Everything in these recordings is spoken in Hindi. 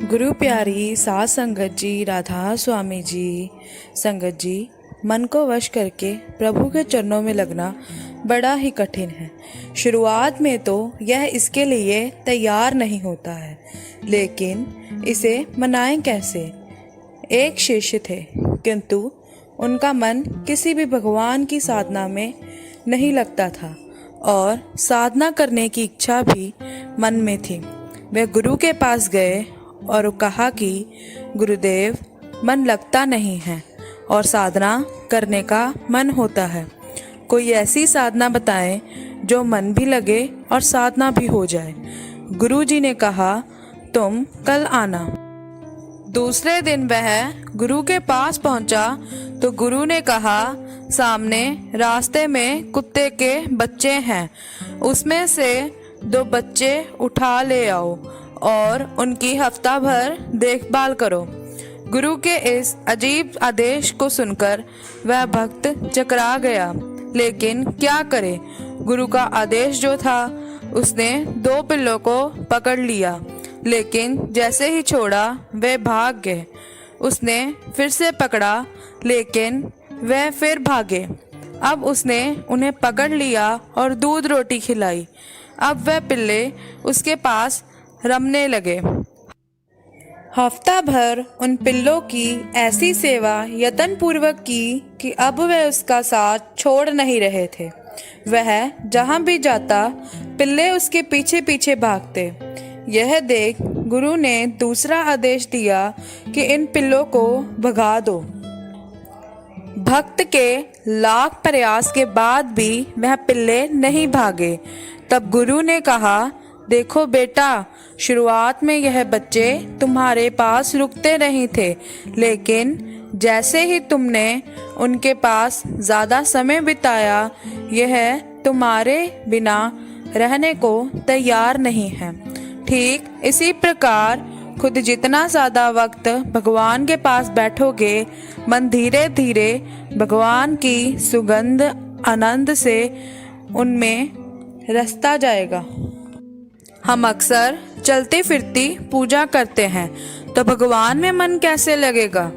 गुरु प्यारी साध संगत जी, राधा स्वामी जी। संगत जी, मन को वश करके प्रभु के चरणों में लगना बड़ा ही कठिन है। शुरुआत में तो यह इसके लिए तैयार नहीं होता है, लेकिन इसे मनाएं कैसे। एक शिष्य थे, किंतु उनका मन किसी भी भगवान की साधना में नहीं लगता था और साधना करने की इच्छा भी मन में थी। वे गुरु के पास गए और कहा कि गुरुदेव, मन लगता नहीं है और साधना करने का मन होता है। कोई ऐसी साधना बताएं जो मन भी लगे और साधना भी हो जाए। गुरु जी ने कहा, तुम कल आना। दूसरे दिन वह गुरु के पास पहुंचा तो गुरु ने कहा, सामने रास्ते में कुत्ते के बच्चे हैं, उसमें से 2 बच्चे उठा ले आओ और उनकी हफ्ता भर देखभाल करो। गुरु के इस अजीब आदेश को सुनकर वह भक्त चकरा गया, लेकिन क्या करे। गुरु का आदेश जो था, उसने 2 पिल्लों को पकड़ लिया, लेकिन जैसे ही छोड़ा वे भाग गए। उसने फिर से पकड़ा, लेकिन वह फिर भागे। अब उसने उन्हें पकड़ लिया और दूध रोटी खिलाई। अब वह पिल्ले उसके पास रमने लगे। हफ्ता भर उन पिल्लों की ऐसी सेवा यत्न पूर्वक की कि अब वह उसका साथ छोड़ नहीं रहे थे। वह जहाँ भी जाता, पिल्ले उसके पीछे पीछे भागते। यह देख गुरु ने दूसरा आदेश दिया कि इन पिल्लों को भगा दो। भक्त के लाख प्रयास के बाद भी वह पिल्ले नहीं भागे। तब गुरु ने कहा, देखो बेटा, शुरुआत में यह बच्चे तुम्हारे पास रुकते नहीं थे, लेकिन जैसे ही तुमने उनके पास ज़्यादा समय बिताया, यह तुम्हारे बिना रहने को तैयार नहीं है। ठीक इसी प्रकार खुद जितना ज़्यादा वक्त भगवान के पास बैठोगे, मन धीरे धीरे भगवान की सुगंध आनंद से उनमें रसता जाएगा। हम अक्सर चलती फिरती पूजा करते हैं, तो भगवान में मन कैसे लगेगा।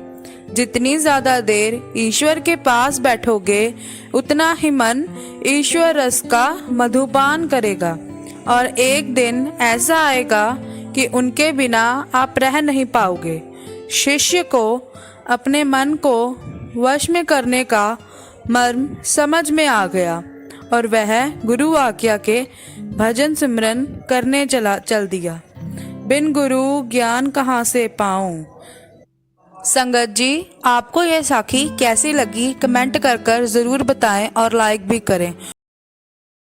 जितनी ज्यादा देर ईश्वर के पास बैठोगे, उतना ही मन ईश्वर रस का मधुपान करेगा। और एक दिन ऐसा आएगा कि उनके बिना आप रह नहीं पाओगे। शिष्य को अपने मन को वश में करने का मर्म समझ में आ गया और वह गुरु आज्ञा के भजन सिमरन करने चल दिया। बिन गुरु ज्ञान कहाँ से पाऊं। संगत जी, आपको यह साखी कैसी लगी, कमेंट कर जरूर बताएं और लाइक भी करें।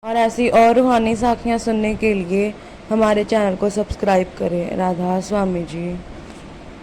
और ऐसी और रूहानी साखियाँ सुनने के लिए हमारे चैनल को सब्सक्राइब करें। राधा स्वामी जी।